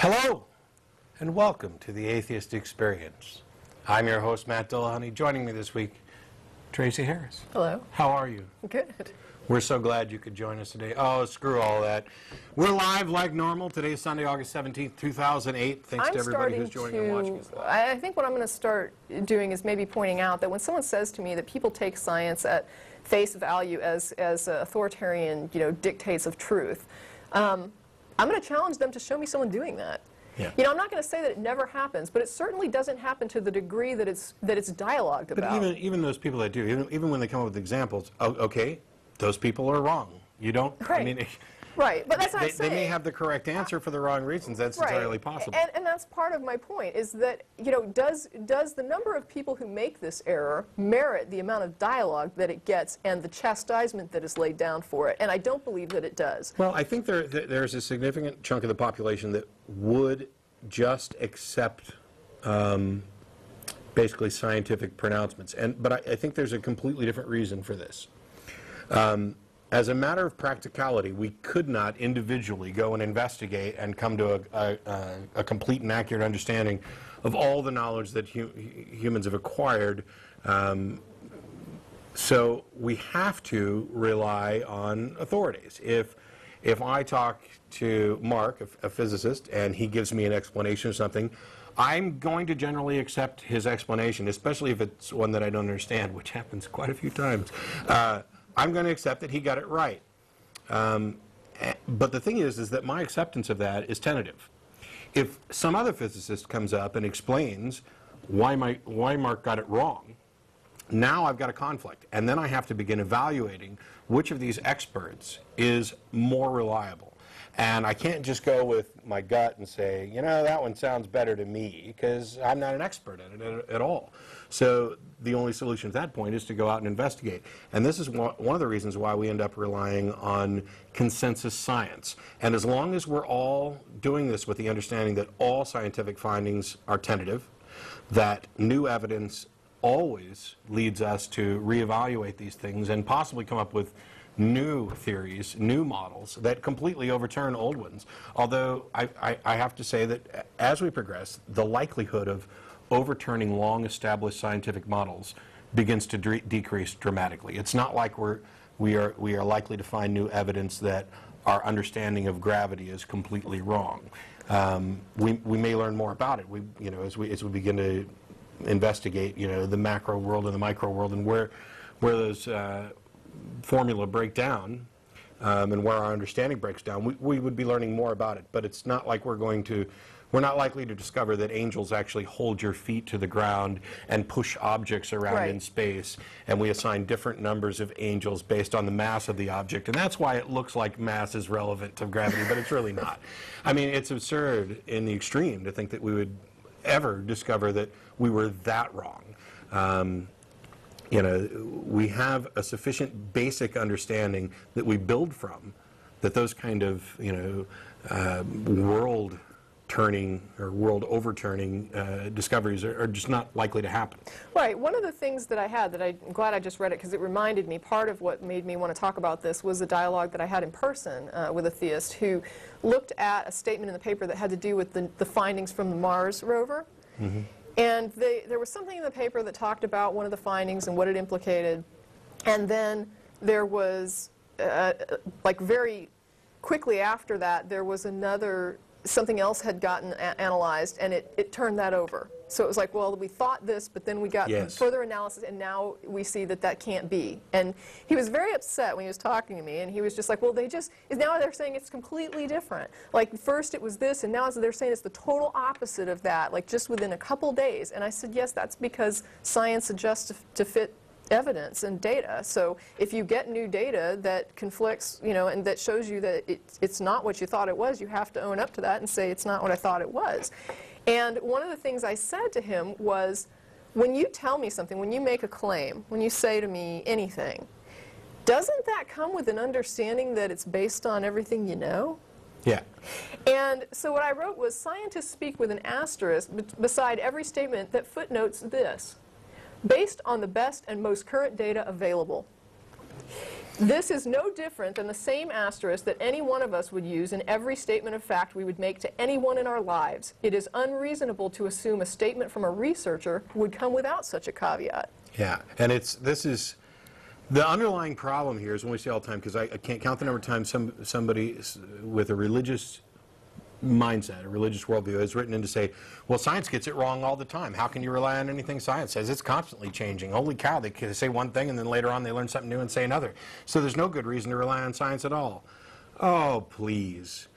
Hello, and welcome to the Atheist Experience. I'm your host, Matt Dillahunty. Joining me this week, Tracy Harris. Hello. How are you? Good. We're so glad you could join us today. Oh, screw all that. We're live like normal. Today's Sunday, August 17th, 2008. Thanks to everybody who's joining and watching us live. I think what I'm going to start doing is maybe pointing out that when someone says to me that people take science at face value as authoritarian, dictates of truth, I'm going to challenge them to show me someone doing that. Yeah. I'm not going to say that it never happens, but it certainly doesn't happen to the degree that it's dialogued about. But even those people that do, even when they come up with examples, okay, those people are wrong. You don't, right. I mean, right, but that's what I'm saying. They may have the correct answer for the wrong reasons. That's right. entirely possible. And that's part of my point, is that, does the number of people who make this error merit the amount of dialogue that it gets and the chastisement that is laid down for it? And I don't believe that it does. Well, I think there's a significant chunk of the population that would just accept basically scientific pronouncements. But I think there's a completely different reason for this. As a matter of practicality, we could not individually go and investigate and come to a complete and accurate understanding of all the knowledge that humans have acquired. So we have to rely on authorities. If I talk to Mark, a physicist, and he gives me an explanation of something, I'm going to generally accept his explanation, especially if it's one that I don't understand, which happens quite a few times. I'm going to accept that he got it right. But the thing is that my acceptance of that is tentative. If some other physicist comes up and explains why Mark got it wrong, now I've got a conflict. And then I have to begin evaluating which of these experts is more reliable. And I can't just go with my gut and say, that one sounds better to me, because I'm not an expert at it at all. So the only solution at that point is to go out and investigate. And this is one of the reasons why we end up relying on consensus science. And as long as we're all doing this with the understanding that all scientific findings are tentative, that new evidence always leads us to reevaluate these things and possibly come up with new theories, new models that completely overturn old ones. Although I have to say that as we progress, the likelihood of overturning long-established scientific models begins to decrease dramatically. It's not like we are likely to find new evidence that our understanding of gravity is completely wrong. We may learn more about it. As we begin to investigate, the macro world and the micro world, and where those formula break down and where our understanding breaks down, we would be learning more about it. But it's not like we're not likely to discover that angels actually hold your feet to the ground and push objects around right. in space, and we assign different numbers of angels based on the mass of the object. And that's why it looks like mass is relevant to gravity, but it's really not. I mean, it's absurd in the extreme to think that we would ever discover that we were that wrong. We have a sufficient basic understanding that we build from, that those kind of, world-turning or world-overturning discoveries are just not likely to happen. Right. One of the things that I had, that I'm glad I just read it because it reminded me, part of what made me want to talk about this was a dialogue that I had in person with a theist who looked at a statement in the paper that had to do with the findings from the Mars rover. Mm-hmm. And there was something in the paper that talked about one of the findings and what it implicated. And then there was, like very quickly after that, there was something else had gotten analyzed, and it turned that over. So it was like, well, we thought this, but then we got yes. further analysis, and now we see that that can't be. And he was very upset when he was talking to me, and he was just like, well, now they're saying it's completely different. Like, first it was this, and now they're saying it's the total opposite of that, like just within a couple days. And I said, yes, that's because science adjusts to fit evidence and data. So if you get new data that conflicts, and that shows you that it's not what you thought it was, you have to own up to that and say it's not what I thought it was. And one of the things I said to him was, when you tell me something, when you make a claim, when you say to me anything, doesn't that come with an understanding that it's based on everything you know? Yeah. And so what I wrote was, scientists speak with an asterisk beside every statement that footnotes this: based on the best and most current data available. This is no different than the same asterisk that any one of us would use in every statement of fact we would make to anyone in our lives. It is unreasonable to assume a statement from a researcher would come without such a caveat. Yeah, and this is the underlying problem here is when we say all the time, because I can't count the number of times somebody with a religious mindset, a religious worldview, has written in to say, well, science gets it wrong all the time. How can you rely on anything science says? It's constantly changing. Holy cow, they can say one thing and then later on they learn something new and say another. So there's no good reason to rely on science at all. Oh, please.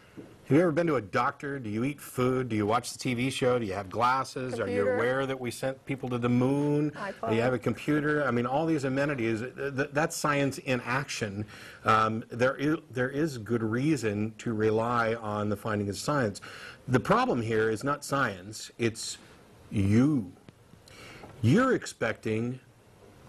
Have you ever been to a doctor? Do you eat food? Do you watch the TV show? Do you have glasses? Computer. Are you aware that we sent people to the moon? iPod. Do you have a computer? I mean, all these amenities, that's science in action. There is good reason to rely on the findings of science. The problem here is not science, it's you. You're expecting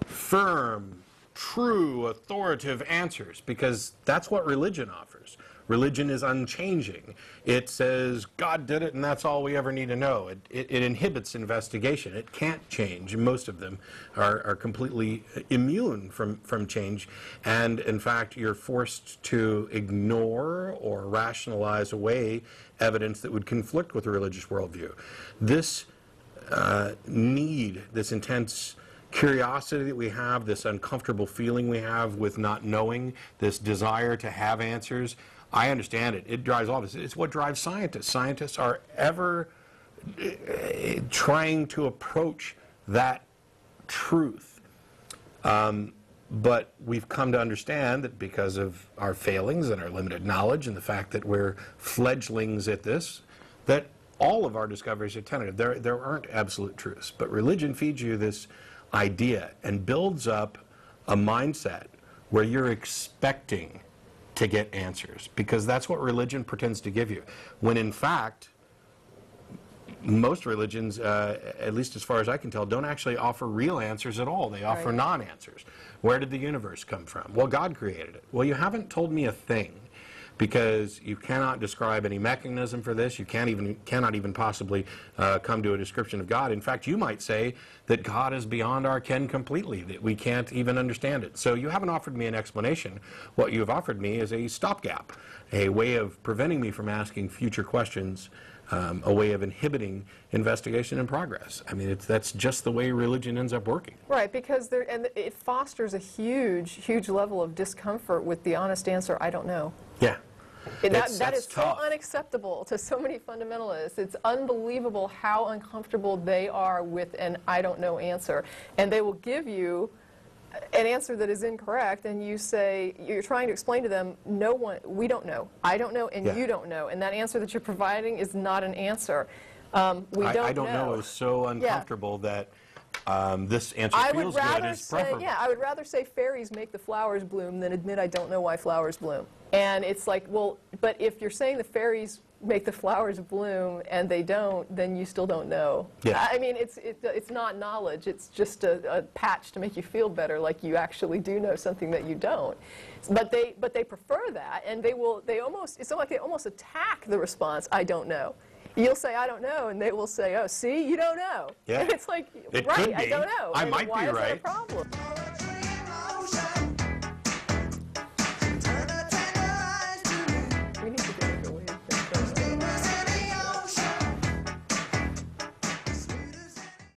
firm, true, authoritative answers because that's what religion offers. Religion is unchanging. It says God did it and that's all we ever need to know. It inhibits investigation. It can't change. Most of them are completely immune from change. And in fact, you're forced to ignore or rationalize away evidence that would conflict with a religious worldview. This need, this intense curiosity that we have, this uncomfortable feeling we have with not knowing, this desire to have answers, I understand it. It drives all of us. It's what drives scientists. Scientists are ever trying to approach that truth. But we've come to understand that because of our failings and our limited knowledge and the fact that we're fledglings at this, that all of our discoveries are tentative. There aren't absolute truths. But religion feeds you this idea and builds up a mindset where you're expecting to get answers, because that's what religion pretends to give you. When in fact, most religions, at least as far as I can tell, don't actually offer real answers at all. They offer non-answers. Where did the universe come from? Well, God created it. Well, you haven't told me a thing, because you cannot describe any mechanism for this. You cannot even possibly come to a description of God. In fact, you might say that God is beyond our ken completely, that we can't even understand it. So you haven't offered me an explanation. What you have offered me is a stopgap, a way of preventing me from asking future questions, a way of inhibiting investigation and progress. I mean, that's just the way religion ends up working. Right, because it fosters a huge level of discomfort with the honest answer, I don't know. Yeah. That is tough. so unacceptable to so many fundamentalists. It's unbelievable how uncomfortable they are with an I don't know answer. And they will give you an answer that is incorrect, and you say, you're trying to explain to them, we don't know, I don't know, and you don't know. And that answer that you're providing is not an answer. I don't know is so uncomfortable that this answer feels good is preferable. Yeah, I would rather say fairies make the flowers bloom than admit I don't know why flowers bloom. And it's like, well, but if you're saying the fairies make the flowers bloom and they don't, then you still don't know. Yeah. I mean, it's not knowledge. It's just a patch to make you feel better, like you actually do know something that you don't. But they prefer that, and it's like they almost attack the response, I don't know. You'll say, I don't know, and they will say, oh, see, you don't know. Yeah. And it's like, It right, could be. I don't know. I and might why be is that a right. problem?